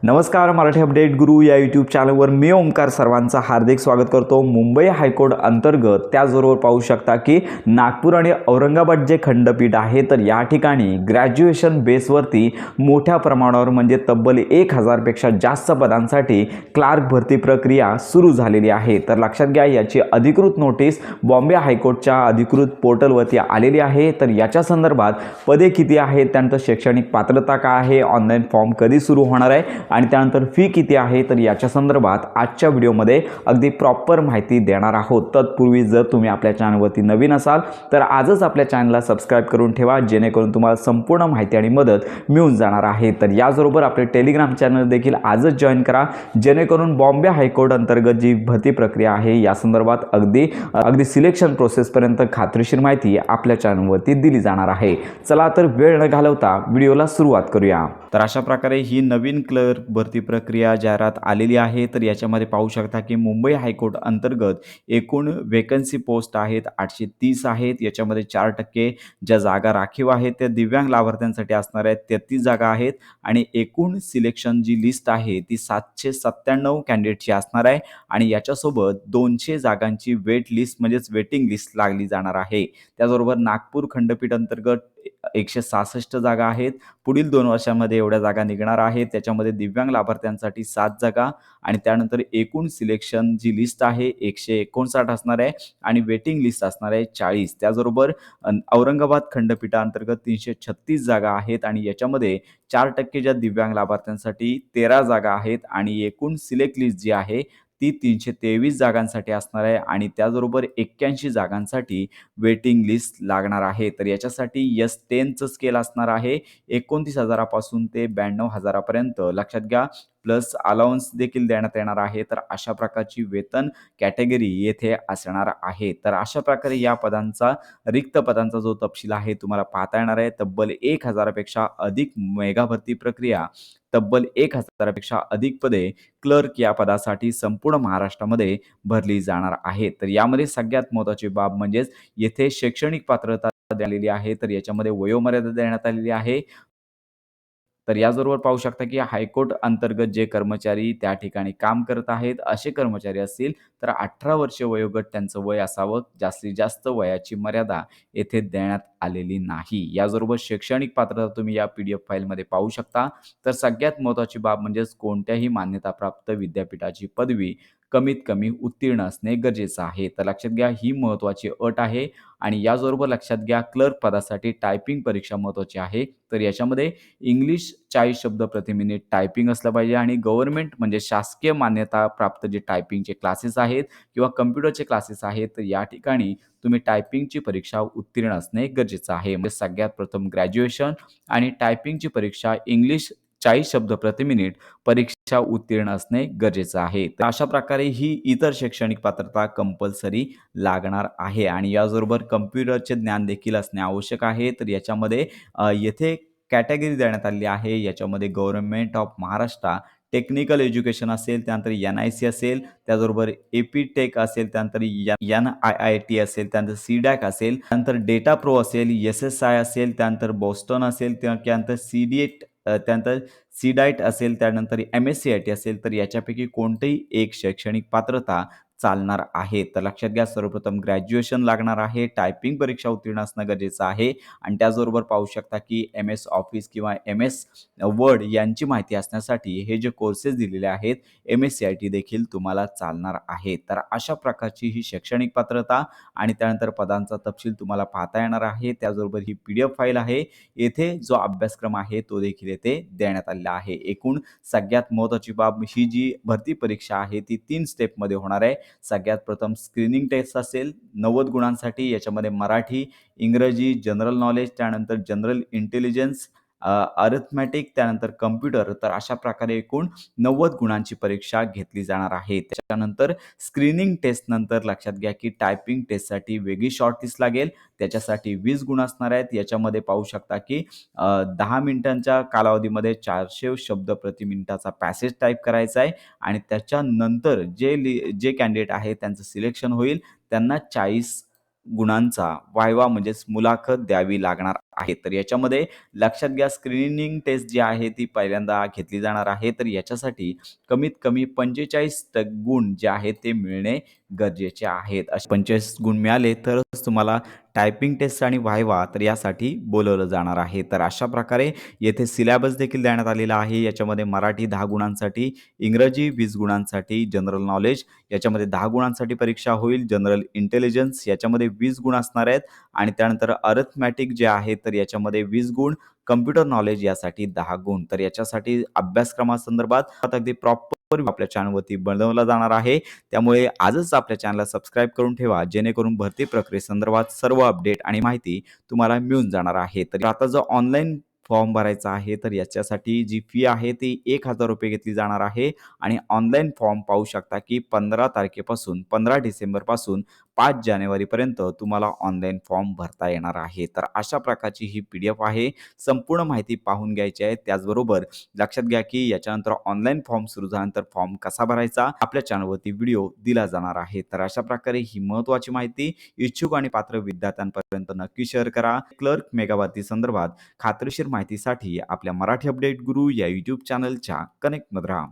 नमस्कार, मराठी अपडेट गुरु या यूट्यूब चॅनलवर मी ओमकार सर्वांचं हार्दिक स्वागत करतो। मुंबई हायकोर्ट अंतर्गत त्याचबरोबर पाहू शकता की नागपूर आणि औरंगाबाद जे खंडपीठ आहे तर या ठिकाणी ग्रॅज्युएशन बेसवरती मोठ्या प्रमाणावर म्हणजे तब्बल 1000 पेक्षा जास्त पदांसाठी क्लार्क भरती प्रक्रिया सुरू झालेली आहे। तर लक्षात घ्या, याची अधिकृत नोटीस बॉम्बे हायकोर्टच्या अधिकृत पोर्टलवरती आलेली आहे। तर याच्या संदर्भात पदे किती आहेत, त्यानंतर शैक्षणिक पात्रता काय आहे, ऑनलाईन फॉर्म कधी सुरू होणार आहे आणि त्यानंतर फी किती आहे, तर याच्या संदर्भात आजच्या व्हिडिओमध्ये अगदी प्रॉपर माहिती देणार आहोत। तत्पूर्वी जर तुम्ही आपल्या चॅनलवरती नवीन असाल तर आजच आपल्या चॅनलला सबस्क्राइब करून ठेवा, जेणेकरून तुम्हाला संपूर्ण माहिती आणि मदत मिळून जाणार आहे। तर याचबरोबर आपले टेलिग्राम चॅनल देखील आजच जॉईन करा, जेणेकरून बॉम्बे हायकोर्ट अंतर्गत जी भरती प्रक्रिया आहे या संदर्भात अगदी सिलेक्शन प्रोसेसपर्यंत खात्रीशीर माहिती आपल्या चॅनलवरती दिली जाणार आहे। चला तर वेळ न घालवता व्हिडिओला सुरुवात करूया। तर अशा प्रकारे ही नवीन क्लर्क भरती प्रक्रिया जाहिरात आलेली आहे। तर याच्यामध्ये पाहू शकता की मुंबई हायकोर्ट अंतर्गत एकूण वेकन्सी पोस्ट आहेत 830 आहेत। याच्यामध्ये 4% ज्या जागा राखीव आहेत त्या दिव्यांग लाभार्थ्यांसाठी असणार आहेत, 33 जागा आहेत आणि एकूण सिलेक्शन जी लिस्ट आहे ती 797 कॅन्डिडेटची असणार आहे आणि याच्यासोबत 200 जागांची वेट लिस्ट म्हणजेच वेटिंग लिस्ट लागली जाणार आहे। त्याचबरोबर नागपूर खंडपीठ अंतर्गत 166 जागा आहेत। पुढील 2 वर्षांमध्ये एवढ्या जागा निघणार आहेत। त्याच्यामध्ये दिव्यांग लाभार्थ्यांसाठी 7 जागा आणि त्यानंतर एकूण सिलेक्शन जी लिस्ट आहे 159 असणार आहे आणि वेटिंग लिस्ट असणार आहे 40। त्याचबरोबर औरंगाबाद खंडपीठाअंतर्गत 336 जागा आहेत आणि याच्यामध्ये 4% ज्या दिव्यांग लाभार्थ्यांसाठी 13 जागा आहेत आणि एकूण सिलेक्ट लिस्ट जी आहे ती 323 जागांसाठी असणार आहे आणि त्याचबरोबर 81 जागांसाठी वेटिंग लिस्ट लागणार आहे। तर याच्यासाठी S10चं स्केल असणार आहे 29,000 पासून ते 92,000 पर्यंत। लक्षात घ्या, प्लस अलाउन्स देखील देण्यात येणार आहे। तर अशा प्रकारची वेतन कॅटेगरी येथे असणार आहे। तर अशा प्रकारे या पदांचा रिक्त पदांचा जो तपशील आहे तुम्हाला पाहता येणार आहे। तब्बल 1000 पेक्षा अधिक मेगा भरती प्रक्रिया, तब्बल 1000 पेक्षा अधिक पदे क्लर्क या पदासाठी संपूर्ण महाराष्ट्रामध्ये भरली जाणार आहे। तर यामध्ये सगळ्यात महत्त्वाची बाब म्हणजेच येथे शैक्षणिक पात्रता दिलेली आहे। तर याच्यामध्ये वयोमर्यादा देण्यात आलेली आहे। तर याचबरोबर पाहू शकता की हायकोर्ट अंतर्गत जे कर्मचारी त्या ठिकाणी काम करत आहेत असे कर्मचारी असतील तर 18 वर्षे वयोगट त्यांचं वय असावं। जास्तीत जास्त वयाची मर्यादा येथे देण्यात आलेली नाही। याचबरोबर शैक्षणिक पात्रता तुम्ही या PDF फाईलमध्ये पाहू शकता। तर सगळ्यात महत्त्वाची बाब म्हणजेच कोणत्याही मान्यताप्राप्त विद्यापीठाची पदवी कमीत कमी उत्तीर्ण असणे गरजेचं आहे। तर लक्षात घ्या, ही महत्त्वाची अट आहे आणि याचबरोबर लक्षात घ्या, क्लर्क पदासाठी टायपिंग परीक्षा महत्त्वाची आहे। तर याच्यामध्ये इंग्लिश 40 शब्द प्रति मिनिट टायपिंग असलं पाहिजे आणि गव्हर्नमेंट म्हणजे शासकीय मान्यता प्राप्त जे टायपिंगचे क्लासेस आहेत किंवा कम्प्युटरचे क्लासेस आहेत तर या ठिकाणी तुम्ही टायपिंगची परीक्षा उत्तीर्ण असणे गरजेचं आहे। म्हणजे सगळ्यात प्रथम ग्रॅज्युएशन आणि टायपिंगची परीक्षा इंग्लिश 40 शब्द प्रति मिनिट परीक्षा उत्तीर्ण असणे गरजेचं आहे। तर अशा प्रकारे ही इतर शैक्षणिक पात्रता कंपल्सरी लागणार आहे आणि याचबरोबर कम्प्युटरचे ज्ञान देखील असणे आवश्यक आहे। तर याच्यामध्ये येथे कॅटेगरी देण्यात आलेली आहे। याच्यामध्ये government of Maharashtra technical education असेल, त्यानंतर NIC असेल, त्याचबरोबर AP-टेक असेल, त्यानंतर NIIT असेल, त्यानंतर CDAC असेल, त्यानंतर डेटा प्रो असेल, SSI असेल, त्यानंतर बोस्टन असेल, त्यानंतर CDET त्यानंतर CDIT असेल, त्यानंतर MSCIT असेल, तर याच्यापैकी कोणतेही एक शैक्षणिक पात्रता चालणार आहे। तर लक्षात घ्या, सर्वप्रथम ग्रॅज्युएशन लागणार आहे, टायपिंग परीक्षा उत्तीर्ण असणं गरजेचं आहे आणि त्याचबरोबर पाहू शकता की MS ऑफिस किंवा MS वर्ड यांची माहिती असण्यासाठी हे जे कोर्सेस दिलेले आहेत MSCIT देखील तुम्हाला चालणार आहे। तर अशा प्रकारची ही शैक्षणिक पात्रता आणि त्यानंतर पदांचा तपशील तुम्हाला पाहता येणार आहे। त्याचबरोबर ही PDF फाईल आहे, येथे जो अभ्यासक्रम आहे तो देखील येथे देण्यात आलेला आहे। एकूण सगळ्यात महत्त्वाची बाब, ही जी भरती परीक्षा आहे ती 3 स्टेपमध्ये होणार आहे। सगळ्यात प्रथम स्क्रीनिंग टेस्ट असेल 90 गुणांसाठी। याच्यामध्ये मराठी, इंग्रजी, जनरल नॉलेज, त्यानंतर जनरल इंटेलिजन्स, अरिथमॅटिक, त्यानंतर कम्प्युटर। तर अशा प्रकारे एकूण 90 गुणांची परीक्षा घेतली जाणार आहे। त्याच्यानंतर स्क्रीनिंग टेस्ट नंतर लक्षात घ्या की टायपिंग टेस्टसाठी वेगळी शॉर्ट लिस्ट लागेल, त्याच्यासाठी 20 गुण असणार आहेत। याच्यामध्ये पाहू शकता की 10 मिनिटांच्या कालावधीमध्ये 400 शब्द प्रति मिनिटाचा पॅसेज टाईप करायचा आहे आणि त्याच्यानंतर जे कॅन्डिडेट आहे त्यांचं सिलेक्शन होईल त्यांना 40 गुणांचा वायवा म्हणजेच मुलाखत द्यावी लागणार आहे. तर याच्यामध्ये लक्षात घ्या स्क्रीनिंग टेस्ट जी आहे ती पहिल्यांदा घेतली जाणार आहे. तर याच्यासाठी कमीत कमी 45 गुण जे आहेत ते मिळणे गरजेचे आहेत. असे 45 गुण मिळाले तरच तुम्हाला टायपिंग टेस्ट आणि व्हायवा तर यासाठी बोलावलं जाणार आहे. तर अशा प्रकारे येथे सिलॅबस देखील देण्यात आलेला आहे. याच्यामध्ये मराठी 10 गुणांसाठी, इंग्रजी 20 गुणांसाठी, जनरल नॉलेज याच्यामध्ये 10 गुणांसाठी परीक्षा होईल, जनरल इंटेलिजन्स याच्यामध्ये 20 गुण असणार आहेत आणि त्यानंतर अरिथमॅटिक जे आहे तर याच्यामध्ये 20 गुण, कॉम्प्युटर नॉलेज यासाठी 10 गुण. तर याच्यासाठी अभ्यासक्रमासंदर्भात अगदी प्रॉपर आपल्या चॅनलवरती बनवला जाणार आहे. त्यामुळे आजच आपल्या चॅनलला सबस्क्राईब करून ठेवा, जेणेकरून भरती प्रक्रियेसंदर्भात सर्व अपडेट आणि माहिती तुम्हाला मिळून जाणार आहे. तर आता जो ऑनलाईन फॉर्म भरायचा आहे, तर याच्यासाठी जी फी आहे ती ₹1000 घेतली जाणार आहे आणि ऑनलाईन फॉर्म पाहू शकता, की 15 तारखेपासून 15 डिसेंबरपासून 5 जानेवारीपर्यंत तुम्हाला ऑनलाईन फॉर्म भरता येणार आहे. तर अशा प्रकारची ही PDF आहे. संपूर्ण माहिती पाहून घ्यायची आहे. त्याचबरोबर लक्षात घ्या, की याच्यानंतर ऑनलाईन फॉर्म सुरू झाल्यानंतर फॉर्म कसा भरायचा आपल्या चॅनलवरती व्हिडिओ दिला जाणार आहे. तर अशा प्रकारे ही महत्त्वाची माहिती इच्छुक आणि पात्र विद्यार्थ्यांपर्यंत नक्की शेअर करा. क्लर्क मेगा भरती संदर्भात खात्रीशीर माहितीसाठी आपल्या मराठी अपडेट गुरु या YouTube चॅनलच्या कनेक्टमध्ये राहा.